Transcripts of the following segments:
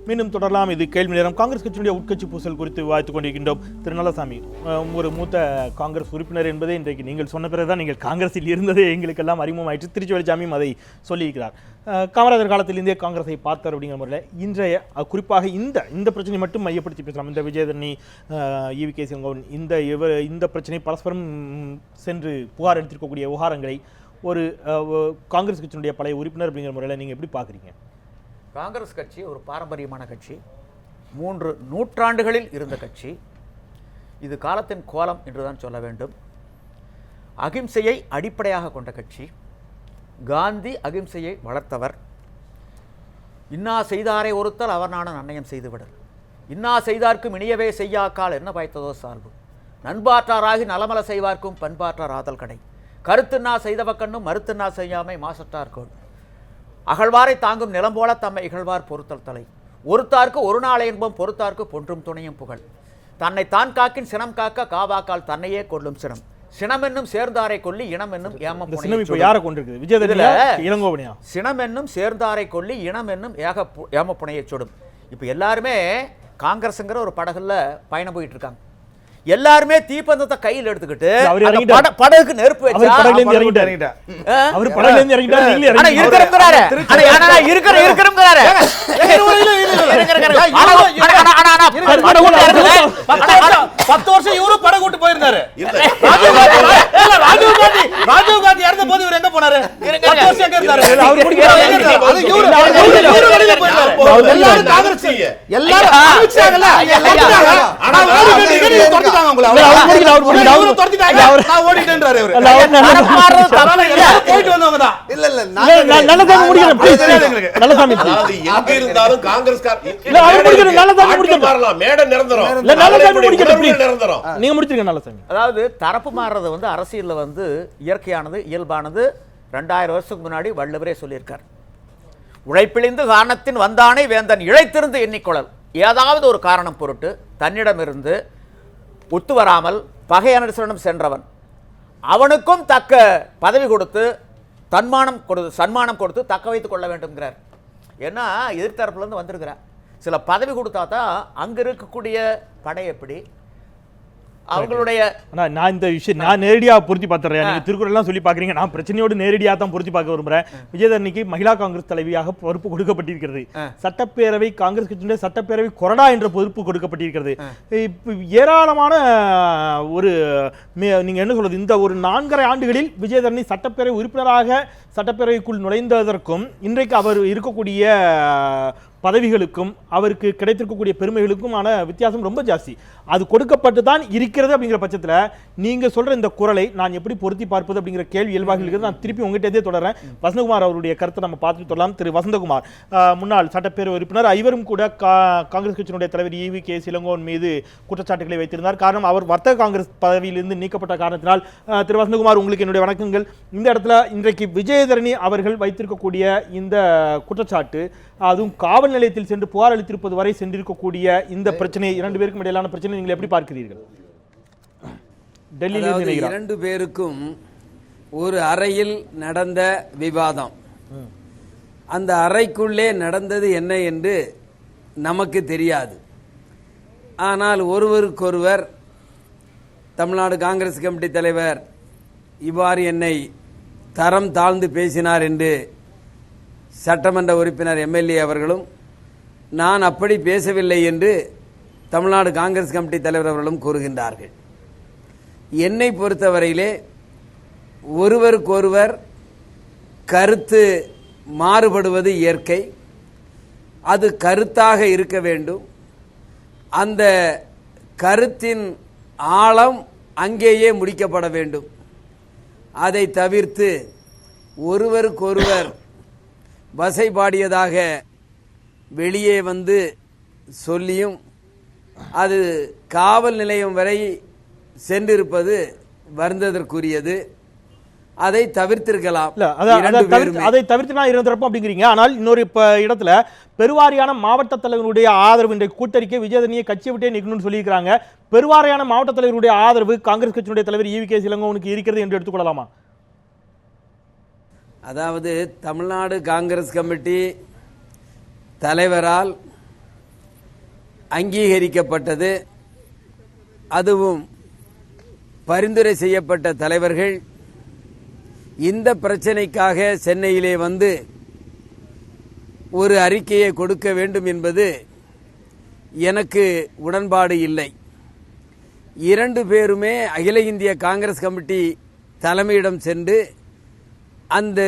மீண்டும் தொடரலாம். இது கேள்வி நேரம். காங்கிரஸ் கட்சியினுடைய உட்கட்சி பூசல் குறித்து விவாதித்துக் கொண்டிருக்கின்றோம். திரு நல்லசாமி, ஒரு மூத்த காங்கிரஸ் உறுப்பினர் என்பதே இன்றைக்கு நீங்கள் சொன்ன பிறகுதான் நீங்கள் காங்கிரஸில் இருந்ததே எங்களுக்கெல்லாம் அறிமுகமாயிற்று. திருச்சிவெளிச்சாமியும் அதை சொல்லியிருக்கிறார். காமராஜர் காலத்திலிருந்தே காங்கிரஸை பார்த்தார் அப்படிங்கிற முறையில் இன்றைய குறிப்பாக இந்த பிரச்சனை மட்டும் மையப்படுத்தி பேசலாம். இந்த விஜயதரணி, ஈவி.கே. இளங்கோவன், இந்த பிரச்சனை பரஸ்பரம் சென்று புகார் எடுத்திருக்கக்கூடிய விவகாரங்களை ஒரு காங்கிரஸ் கட்சியினுடைய பழைய உறுப்பினர் அப்படிங்கிற முறையில் நீங்கள் எப்படி பார்க்குறீங்க? காங்கிரஸ் கட்சி ஒரு பாரம்பரியமான கட்சி, 3 நூற்றாண்டுகளில் இருந்த கட்சி. இது காலத்தின் கோலம் என்றுதான் சொல்ல வேண்டும். அகிம்சையை அடிப்படையாக கொண்ட கட்சி. காந்தி அகிம்சையை வளர்த்தவர். இன்னா செய்தாரை ஒருத்தல் அவர் நானும் நன்னயம் செய்துவிடல், இன்னா செய்தார்க்கும் இனியவே செய்யாக்கால் என்ன பயத்ததோ சால்பு, நண்பாற்றாராகி நலமல செய்வார்க்கும் பண்பாற்றார் ஆதல் கடை, கருத்துன்னா செய்தவக்கண்ணும் மறுத்துன்னா செய்யாமை மாசற்றார்கோள், அகழ்வாரை தாங்கும் நிலம் போல தம்மை இகழ்வார் பொறுத்தல் தலை, ஒருத்தார்க்கு ஒரு நாளை என்பம் பொறுத்தார்க்கு பொன்றும் துணையும் புகழ், தன்னை தான் காக்கின் சினம் காக்க காவாக்கால் தன்னையே கொள்ளும் சினம், சினம் என்னும் சேர்ந்தாரை கொல்லி இனம் என்னும் ஏம சினம் என்னும் சேர்ந்தாரை கொல்லி இனம் என்னும் ஏம புனையை சுடும். இப்ப எல்லாருமே காங்கிரஸ்ங்கிற ஒரு படகுல பயணம் போயிட்டு இருக்காங்க. எல்லாருமே தீப்பந்தத்தை கையில் எடுத்துக்கிட்டு படகுக்கு நெருப்பு வச்சா ராஜீவ் காந்தி இறந்த போது இவர் எங்க போனாரு? அதாவது தரப்பு மாறுறது வந்து அரசியல்ல வந்து இயற்கையானது, இயல்பானது. 2000 வருஷத்துக்கு முன்னாடி வள்ளுவரே சொல்லியிருக்கார், உழைப்பிழிந்து காரணத்தின் வந்தானே வேந்தன் இழைத்திருந்து எண்ணிக்கொள்ளல். ஏதாவது ஒரு காரணம் பொருட்டு தன்னிடமிருந்து ஒத்து வராமல் பகையனரிடம் சென்றவன் அவனுக்கும் தக்க பதவி கொடுத்து சன்மானம் கொடுத்து தக்க வைத்துக் கொள்ள வேண்டும்ங்கிறார். ஏன்னா எதிர்த்தரப்புலேருந்து வந்திருக்கிறார். சில பதவி கொடுத்தா தான் அங்கே இருக்கக்கூடிய படை எப்படி அவங்களுடைய நான் இந்த விஷயம் நான் நேரடியாக பொருத்தி பார்த்துறேன். நீங்க திருக்குறள்லாம் சொல்லி பார்க்குறீங்க, நான் பிரச்சனையோடு நேரடியாக தான் பொருத்தி பார்க்க விரும்புகிறேன். விஜயதரணிக்கு மகிழா காங்கிரஸ் தலைவியாக பொறுப்பு கொடுக்கப்பட்டிருக்கிறது. சட்டப்பேரவை காங்கிரஸ் கட்சியினுடைய சட்டப்பேரவை கொறடா என்ற பொறுப்பு கொடுக்கப்பட்டிருக்கிறது. ஏராளமான ஒரு நீங்க என்ன சொல்றது, இந்த ஒரு 4.5 ஆண்டுகளில் விஜயதரணி சட்டப்பேரவை உறுப்பினராக சட்டப்பேரவைக்குள் நுழைந்ததற்கும் இன்றைக்கு அவர் இருக்கக்கூடிய பதவிகளுக்கும் அவருக்கு கிடைத்திருக்கக்கூடிய பெருமைகளுக்குமான வித்தியாசம் ரொம்ப ஜாஸ்தி. அது கொடுக்கப்பட்டு தான் இருக்கிறது. அப்படிங்கிற பட்சத்தில் நீங்க சொல்ற இந்த குரலை நான் எப்படி பொருத்தி பார்ப்பது அப்படிங்கிற கேள்வி இயல்பாக இருக்கிறது. நான் திருப்பி உங்ககிட்டே தொடர்றேன். வசந்தகுமார் அவருடைய கருத்தை நம்ம பார்த்துட்டு சொல்லலாம். திரு வசந்தகுமார், முன்னாள் சட்டப்பேரவை உறுப்பினர், ஐவரும் கூட காங்கிரஸ் கட்சியினுடைய தலைவர் ஈவி.கே. இளங்கோவன் மீது குற்றச்சாட்டுகளை வைத்திருந்தார். காரணம் அவர் வர்த்தக காங்கிரஸ் பதவியிலிருந்து நீக்கப்பட்ட காரணத்தினால். திரு வசந்தகுமார், உங்களுக்கு என்னுடைய வணக்கங்கள். இந்த இடத்துல இன்றைக்கு விஜயதரணி அவர்கள் வைத்திருக்கக்கூடிய இந்த குற்றச்சாட்டு, அதுவும் காவல் நிலையத்தில் சென்று புகார் அளித்திருப்பது வரை சென்றிருக்கக்கூடிய இந்த பிரச்சனை, 2 பேருக்கும் இடையிலான பிரச்சனை நீங்கள் எப்படி பார்க்கிறீர்கள்? டெல்லியில் 2 பேருக்கும் ஒரு அறையில் நடந்த விவாதம். அந்த அறைக்குள்ளே நடந்தது என்ன என்று நமக்கு தெரியாது. ஆனால் ஒருவருக்கொருவர் தமிழ்நாடு காங்கிரஸ் கமிட்டி தலைவர் இவ்வாறு என்னை தரம் தாழ்ந்து பேசினார் என்று சட்டமன்ற உறுப்பினர் எம்எல்ஏ அவர்களும், நான் அப்படி பேசவில்லை என்று தமிழ்நாடு காங்கிரஸ் கமிட்டி தலைவர் அவர்களும் கூறுகின்றார்கள். என்னை பொறுத்தவரையிலே ஒருவருக்கொருவர் கருத்து மாறுபடுவது இயற்கை. அது கருத்தாக இருக்க வேண்டும். அந்த கருத்தின் ஆழம் அங்கேயே முடிக்கப்பட வேண்டும். அதை தவிர்த்து ஒருவருக்கொருவர் வசைபாடியதாக வெளியே வந்து சொல்லியும் அது காவல் நிலையம் வரை சென்றிருப்பது வருந்ததற்குரியது. அதை தவிர்த்திருக்கலாம். அதை தவிர்த்து நான் இருந்திருப்போம் அப்படிங்கிறீங்க. ஆனால் இன்னொரு இடத்துல பெருவாரியான மாவட்ட தலைவருடைய ஆதரவு, இன்றைய கூட்டறிக்கை விஜயதரணியை கட்சியை விட்டே நிற்கணும்னு சொல்லியிருக்கிறாங்க. பெருவாரியான மாவட்ட தலைவருடைய ஆதரவு காங்கிரஸ் கட்சியினுடைய தலைவர் ஈவி.கே. இளங்கோவனுக்கு இருக்கிறது என்று எடுத்துக்கொள்ளலாமா? அதாவது தமிழ்நாடு காங்கிரஸ் கமிட்டி தலைவரால் அங்கீகரிக்கப்பட்டது. அதுவும் பரிந்துரை செய்யப்பட்ட தலைவர்கள் இந்த பிரச்சனைக்காக சென்னையிலே வந்து ஒரு அறிக்கையை கொடுக்க வேண்டும் என்பது எனக்கு உடன்பாடு இல்லை. 2 பேருமே அகில இந்திய காங்கிரஸ் கமிட்டி தலைமையிடம் சென்று அந்த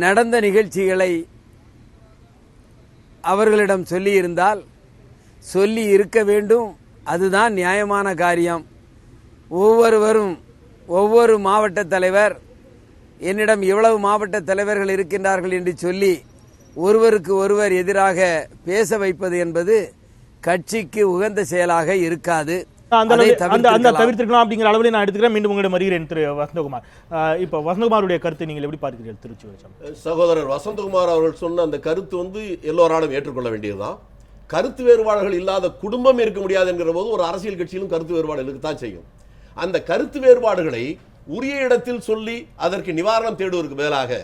நடந்த நிகழ்ச்சிகளை அவர்களிடம் சொல்லியிருந்தால் சொல்லி இருக்க வேண்டும். அதுதான் நியாயமான காரியம். ஒவ்வொருவரும் ஒவ்வொரு மாவட்ட தலைவர் என்னிடம் இவ்வளவு மாவட்ட தலைவர்கள் இருக்கின்றார்கள் என்று சொல்லி ஒருவருக்கு ஒருவர் எதிராக பேச வைப்பது என்பது கட்சிக்கு உகந்த செயலாக இருக்காது. தவிர்த்திருக்கலாம் அப்படிங்கிற அளவில் நான் எடுத்துக்கிறேன். மீண்டும் உங்களிடம் வருகிறேன் திரு வசந்தகுமார். இப்போ வசந்தகுமாருடைய கருத்தை நீங்கள் எப்படி பார்க்கிறீர்கள்? திருச்சி சகோதரர் வசந்தகுமார் அவர்கள் சொன்ன அந்த கருத்து எல்லோராலும் ஏற்றுக்கொள்ள வேண்டியதுதான். கருத்து வேறுபாடுகள் இல்லாத குடும்பம் இருக்க முடியாது என்கிற போது ஒரு அரசியல் கட்சியிலும் கருத்து வேறுபாடு இருக்குதான் செய்யும். அந்த கருத்து வேறுபாடுகளை உரிய இடத்தில் சொல்லி அதற்கு நிவாரணம் தேடுவதற்கு பதிலாக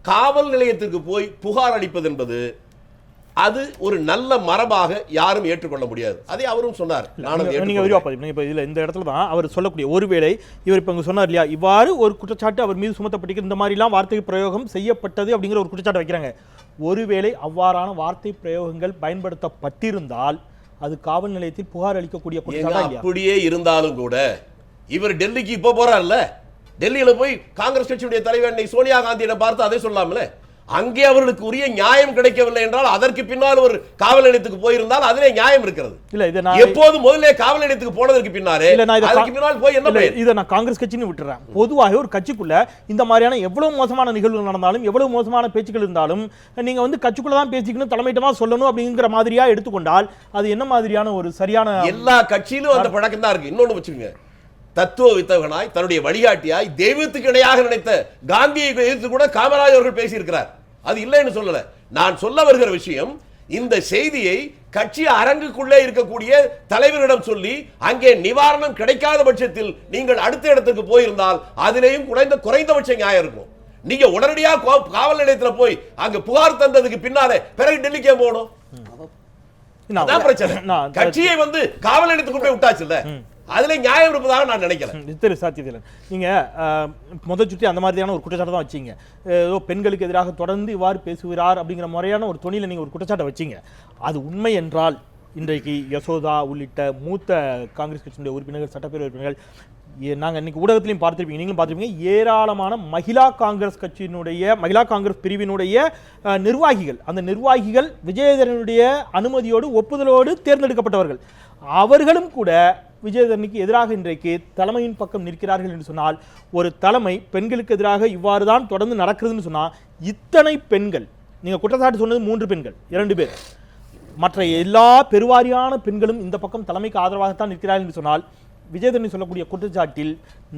காவல் நிலையத்திற்கு போய் புகார் அளிப்பது என்பது அது ஒரு நல்ல மரபாக யாரும் ஏற்றுக்கொள்ள முடியாது. அதை அவரும் சொன்னார். இந்த இடத்துல தான் அவர் சொல்லக்கூடிய ஒருவேளை இவர் இப்ப சொன்னார் இல்லையா, இவ்வாறு ஒரு குற்றச்சாட்டு அவர் மீது சுமத்தப்பட்டிருக்கிற இந்த மாதிரி எல்லாம் வார்த்தை பிரயோகம் செய்யப்பட்டது அப்படிங்கிற ஒரு குற்றச்சாட்டு வைக்கிறாங்க. ஒருவேளை அவ்வாறான வார்த்தை பிரயோகங்கள் பயன்படுத்தப்பட்டிருந்தால் அது காவல் நிலையத்தில் புகார் அளிக்கக்கூடிய குற்றச்சாட்டு. அப்படியே இருந்தாலும் கூட இவர் டெல்லிக்கு இப்ப போறார்ல, டெல்லியில போய் காங்கிரஸ் கட்சியுடைய தலைவர் சோனியா காந்தியிடம் பார்த்து அதை சொல்லாமல, அங்கே அவர்களுக்கு உரிய நியாயம் கிடைக்கவில்லை என்றால் அதற்கு பின்னால் ஒரு காவல் நிலையத்துக்கு போயிருந்தால் அதிலே நியாயம் இருக்கிறது. இல்ல இது எப்போது முதல்ல காவல் நிலையத்துக்கு போனதற்கு பின்னாலே அதுக்கு பின்னால் போய் என்ன இதை நான் காங்கிரஸ் கட்சின்னு விட்டுறேன். பொதுவாக ஒரு கட்சிக்குள்ள இந்த மாதிரியான எவ்வளவு மோசமான நிகழ்வுகள் நடந்தாலும் எவ்வளவு மோசமான பேச்சுக்கள் இருந்தாலும் நீங்க கட்சிக்குள்ள தான் பேசிக்கணும், தலைமையிட்டமா சொல்லணும் அப்படிங்கிற மாதிரியா எடுத்துக்கொண்டால் அது என்ன மாதிரியான ஒரு சரியான? எல்லா கட்சியிலும் அந்த பழக்கம் தான் இருக்கு. இன்னொன்னு வச்சுக்கோங்க, தத்துவ வித்தகனாய் தன்னுடைய வழிகாட்டியாய் தெய்வத்துக்கு இணையாக நினைத்த காந்தியை எதிர்த்து கூட காமராஜ் அவர்கள் பேசியிருக்கிறார். அது இல்லைன்னு சொல்லல. நான் சொல்ல வருகிற விஷயம், இந்த செய்தியை கட்சி அரங்குக்குள்ளே இருக்கக்கூடிய தலைவரிடம் சொல்லி அங்கே நிவாரணம் கிடைக்காத பட்சத்தில் நீங்கள் அடுத்த இடத்துக்கு போயிருந்தால் அதிலேயும் குறைந்தபட்ச நியாயம் இருக்கும். நீங்க உடனடியாக காவல் நிலையத்தில் போய் அங்க புகார் தந்ததுக்கு பின்னாலே பிறகு டெல்லிக்கே போகணும். கட்சியை காவல் நிலையத்துக்கு போய் விட்டாச்சு இல்ல, அதுல நியாயம் இருப்பதாக நான் நினைக்கிறேன். சாத்தியத்தில் நீங்க முதல் சுற்றி அந்த மாதிரியான ஒரு குற்றச்சாட்டு தான் வச்சீங்க. ஏதோ பெண்களுக்கு எதிராக தொடர்ந்து இவ்வாறு பேசுகிறார் அப்படிங்கிற முறையான ஒரு தொனியில நீங்க ஒரு குற்றச்சாட்டை வச்சீங்க. அது உண்மை என்றால் இன்றைக்கு யசோதா உள்ளிட்ட மூத்த காங்கிரஸ் கட்சியினுடைய உறுப்பினர்கள், சட்டப்பேரவை உறுப்பினர்கள், நாங்கள் இன்னைக்கு ஊடகத்திலையும் பார்த்திருப்பீங்க, நீங்களும் பார்த்திருப்பீங்க, ஏராளமான மகிழா காங்கிரஸ் பிரிவினுடைய நிர்வாகிகள், அந்த நிர்வாகிகள் விஜயதரனுடைய அனுமதியோடு ஒப்புதலோடு தேர்ந்தெடுக்கப்பட்டவர்கள். அவர்களும் கூட விஜயதரனுக்கு எதிராக இன்றைக்கு தலைமையின் பக்கம் நிற்கிறார்கள் என்று சொன்னால், ஒரு தலைமை பெண்களுக்கு எதிராக இவ்வாறு தான் தொடர்ந்து நடக்கிறதுன்னு சொன்னால், இத்தனை பெண்கள், நீங்கள் குற்றச்சாட்டு சொன்னது 3 பெண்கள், 2 பேர், மற்ற எல்லா பெருவாரியான பெண்களும் இந்த பக்கம் தலைமைக்கு ஆதரவாகத்தான் நிற்கிறார்கள் என்று சொன்னால், விஜயதரணி சொல்லக்கூடிய குற்றச்சாட்டில்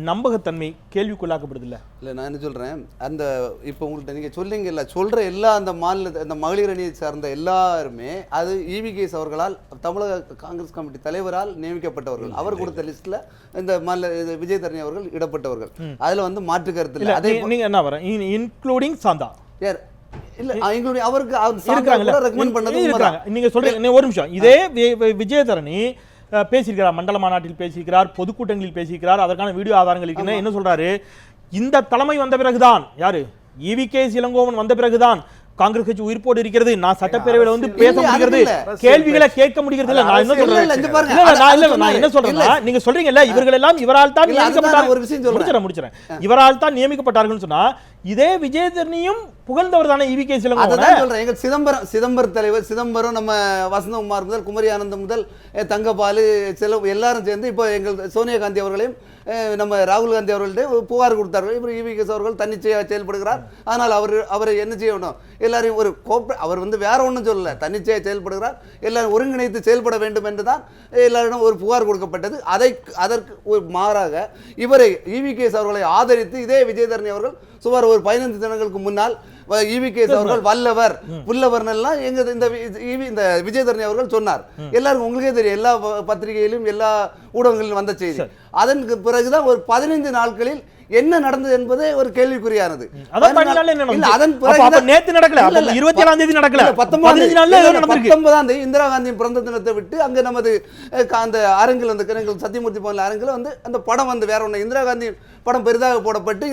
நம்பகத்தன்மை கேள்விக்குள்ளாக்கப்படுதில்லை. இல்லை, நான் என்ன சொல்கிறேன், அந்த இப்போ உங்கள்கிட்ட நீங்கள் சொல்லிங்கல்ல, சொல்கிற எல்லா அந்த அந்த மகளிர் அணியை சார்ந்த எல்லாருமே அது EVKS அவர்களால், தமிழக காங்கிரஸ் கமிட்டி தலைவரால் நியமிக்கப்பட்டவர்கள். அவர் கொடுத்த லிஸ்ட்டில் இந்த விஜயதரணி அவர்கள் இடப்பட்டவர்கள். அதில் மாற்று கருத்து இல்லை. அதே நீங்கள் என்ன வர இன்க்ளூடிங் சாந்தா யார் இல்ல, எங்களுடைய அவருக்கு ரெக்கமெண்ட் பண்ணது நீங்க சொல்றீங்க. ஒரு நிமிஷம், இதே விஜயதரணி பேசியிருக்கிறார், மண்டல மாநாட்டில் பேசியிருக்கிறார், பொதுக்கூட்டங்களில் பேசியிருக்கிறார், அதற்கான வீடியோ ஆதாரங்கள் இருக்குன்னு என்ன சொல்றாரு, இந்த தலைமை வந்த பிறகுதான், யாரு EVKS இளங்கோவன் வந்த பிறகுதான் காங்கிரஸ் கட்சி உயிர்ப்போடு இருக்கிறது, நான் சட்டப்பேரவையில பேச முடிகிறது, கேள்விகளை கேட்க முடிகிறது. இல்ல, நான் என்ன சொல்றேன், நான் என்ன சொல்றேன்னா, நீங்க சொல்றீங்கல்ல இவர்கள் எல்லாம் இவரால் தான் நியமிக்கப்பட்டார்கள், முடிச்சிடறேன், இவரால் தான் நியமிக்கப்பட்டார்கள் சொன்னா, இதே விஜயதரணியும் புகழ்ந்தவர் தானே EVKS சொல்றேன். எங்க சிதம்பரம் தலைவர், சிதம்பரம், நம்ம வசந்தகுமார் முதல் குமரி ஆனந்தம் முதல் தங்கபாலு செலவு எல்லாரும் சேர்ந்து இப்போ எங்கள் சோனியா காந்தி அவர்களையும் நம்ம ராகுல் காந்தி அவர்கள்ட்ட புகார் கொடுத்தார்கள். இப்போ EVKS அவர்கள் தன்னிச்சையாக செயல்படுகிறார், ஆனால் அவரை என்ன செய்யணும், எல்லாரையும் ஒரு அவர் வேற ஒன்றும் சொல்லல, தன்னிச்சையாக செயல்படுகிறார், எல்லாரும் ஒருங்கிணைத்து செயல்பட வேண்டும் என்று தான் எல்லாரிடம் ஒரு புகார் கொடுக்கப்பட்டது. அதற்கு ஒரு மாறாக இவரை EVKS அவர்களை ஆதரித்து இதே விஜயதரணி அவர்கள் சுமார் ஒரு 15 தினங்களுக்கு முன்னால் EVKS அவர்கள் வல்லவர் புல்லவர் எல்லாம் இந்த விஜயதரணி அவர்கள் சொன்னார். எல்லாருக்கும் உங்களுக்கே தெரியும், எல்லா பத்திரிகையிலும் எல்லா ஊடகங்களிலும் வந்த செய்தி. அதற்கு பிறகுதான் ஒரு 15 நாட்களில் என்ன நடந்தது என்பதே ஒரு கேள்விக்குறியானது. அதான் 15 நாள்ல என்ன இல்ல, நடந்துச்சு? அதன் அப்ப பிறகு நேத்து நடக்கல, இல்ல, அப்ப 27ஆம் தேதி நடக்கல, 15 நாள்ல ஏதோ நடந்திருக்கு. 19ஆம் தேதி இந்திரா காந்தியின் பிறந்த தினத்தை விட்டு அங்க நமது அந்த அரங்கில் வந்து சத்தியமூர்த்தி பவன் அரங்கில் வந்து அந்த படம் வந்து வேற ஒண்ணு, இந்திரா காந்தியின் படம் பெரிதாக போடப்பட்டு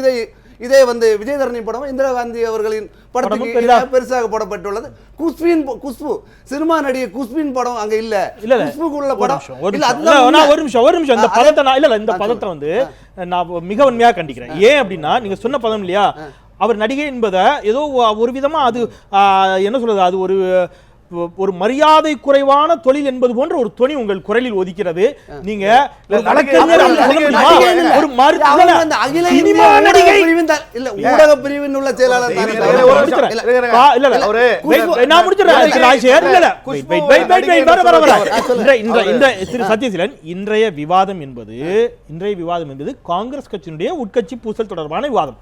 இதே வந்து விஜயதரணி படம் இந்திரா காந்தி அவர்களின் படத்துக்கு பெருசாக போடப்பட்டுள்ளது. குஷ்பு சினிமா நடிகை குஷ்பின் படம் அங்க இல்ல. குஷ்புக்குள்ள படம் ஒரு நிமிஷம் இந்த பதத்தை நான் இந்த பதத்தை வந்து நான் மிக உண்மையாக கண்டிக்கிறேன். ஏன் அப்படின்னா நீங்க சொன்ன பதம் இல்லையா, அவர் நடிகை என்பதை ஏதோ ஒரு விதமா அது என்ன சொல்றது, அது ஒரு மரியாதை குறைவான தொழில் என்பது போன்ற ஒரு துணி உங்கள் குரலில் ஒதுக்கிறது. நீங்க ஒரு ஊடக பிரிவின் உள்ள செயலாளர் சத்யசீலன், இன்றைய விவாதம் என்பது காங்கிரஸ் கட்சியினுடைய உட்கட்சி பூசல் தொடர்பான விவாதம்.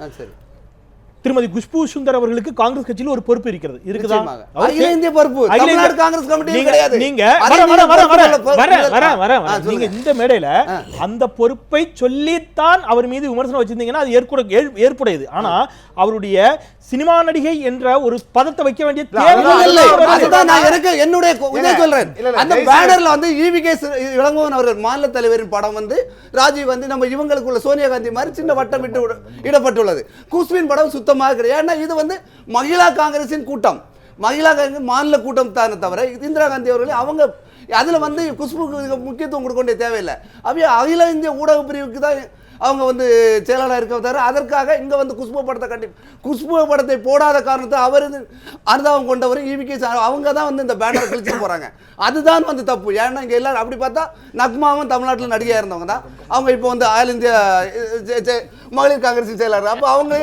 திருமதி குஷ்பு சுந்தர் அவர்களுக்கு காங்கிரஸ் கட்சியில் ஒரு பொறுப்பு இருக்கிறது. இருக்குதா? அகில இந்திய பொறுப்பு தமிழ்நாடு காங்கிரஸ் கமிட்டி கிடையாது. நீங்க இந்த மேடையில அந்த பொறுப்பை சொல்லித்தான் அவர் மீது விமர்சனம் வச்சிருந்தீங்கன்னா அது ஏற்புடையது. ஆனா அவருடைய சினிமா நடிகை என்ற ஒரு பதத்தை வைக்க வேண்டிய தேவையில்லை. அதுதான் நான் என்னுடைய இதை சொல்றேன். அந்த பேனர்ல வந்து ஈவிகே இளங்கோவன் அவர்கள் மாநில தலைவரின் படம் வந்து ராஜீவ் வந்து நம்ம இவங்களுக்குள்ள சோனியா காந்தி மாதிரி சின்ன வட்டம் விட்டு இடப்பட்டுள்ளது. குஷ்பின் படம் சுத்தமாக கிடையாது. ஏன்னா இது வந்து மகிழா காங்கிரசின் கூட்டம், மகிழா காங்கிரஸ் மாநில கூட்டம் தானே தவிர இந்திரா காந்தி அவர்கள் அவங்க அதுல வந்து குஷ்புக்கு முக்கியத்துவம் கொடுக்க வேண்டிய தேவையில்லை. அப்படியே அகில இந்திய ஊடக பிரிவுக்கு தான் அவங்க வந்து செயலாளர் இருக்க தவிர அதற்காக இங்க வந்து குஷ்பு படத்தை போடாத காரணத்தை அவர் அனுதாபம் கொண்டவர் ஈவிகே அவங்க தான் வந்து இந்த பேனரை கிழிச்சு போறாங்க. அதுதான் வந்து தப்பு. ஏன்னா இங்க எல்லாரும் அப்படி பார்த்தா நக்மாவும் தமிழ்நாட்டில் நடிகையா இருந்தவங்க தான் அவங்க இப்போ வந்து ஆல் இந்தியா மகளிர் காங்கிரஸ் செயலாளர். அப்ப அவங்க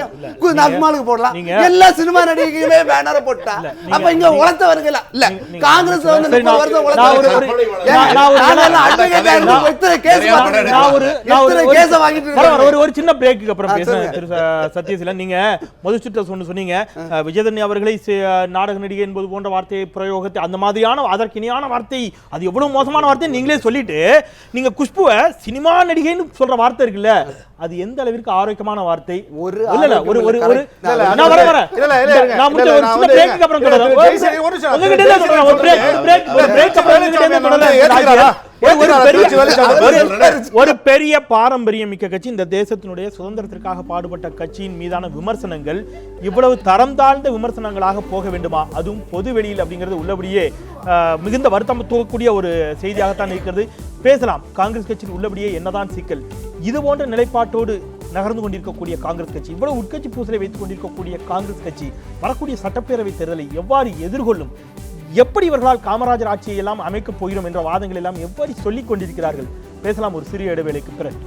நக்மாலுக்கு போடலாம், எல்லா சினிமா நடிகையுமே பேனரை போட்டா அப்ப இங்க உழைத்தவர்கள் இல்ல காங்கிரஸ் வந்து 30 வருஷம் உழைத்தவர்கள் ஒரு சின்ன பிரேக்கு அப்புறம் பேசுறேன். சத்யசீலன், நீங்க முதல் சுற்று சொன்னீங்க விஜயதரணி அவர்களை நாடக நடிகை என்பது போன்ற வார்த்தை பிரயோகத்தை அந்த மாதிரியான அதற்கு இணையான வார்த்தை அது எவ்வளவு மோசமான வார்த்தை நீங்களே சொல்லிட்டு நீங்க குஷ்புவை சினிமா நடிகைன்னு சொல்ற வார்த்தை இருக்குல்ல, அது எந்த அளவிற்கு ஆரோக்கியமான வார்த்தை? ஒரு பெரிய பாரம்பரியம் மிக்க கட்சி, இந்த தேசத்தினுடைய சுதந்திரத்திற்காக பாடுபட்ட கட்சியின் மீதான விமர்சனங்கள் இவ்வளவு தரம் தாழ்ந்த விமர்சனங்களாக போக வேண்டுமா? அதுவும் பொது வெளியில் அப்படிங்கிறது உள்ளபடியே மிகுந்த வருத்தம் தூக்கக்கூடிய ஒரு செய்தியாகத்தான் இருக்கிறது. பேசலாம், காங்கிரஸ் கட்சியில் உள்ளபடியே என்னதான் சிக்கல், இது போன்ற நிலைப்பாட்டோடு நகர்ந்து கொண்டிருக்கக்கூடிய காங்கிரஸ் கட்சி, இவ்வளவு உட்கட்சி பூசலை வைத்துக் கொண்டிருக்கக்கூடிய காங்கிரஸ் கட்சி வரக்கூடிய சட்டப்பேரவை தேர்தலை எவ்வாறு எதிர்கொள்ளும், எப்படி இவர்களால் காமராஜர் ஆட்சியை எல்லாம் அமைக்கப் போகிறோம் என்ற வாதங்கள் எல்லாம் எவ்வாறு சொல்லிக் கொண்டிருக்கிறார்கள்? பேசலாம் ஒரு சிறிய இடைவேளைக்கு பிறகு.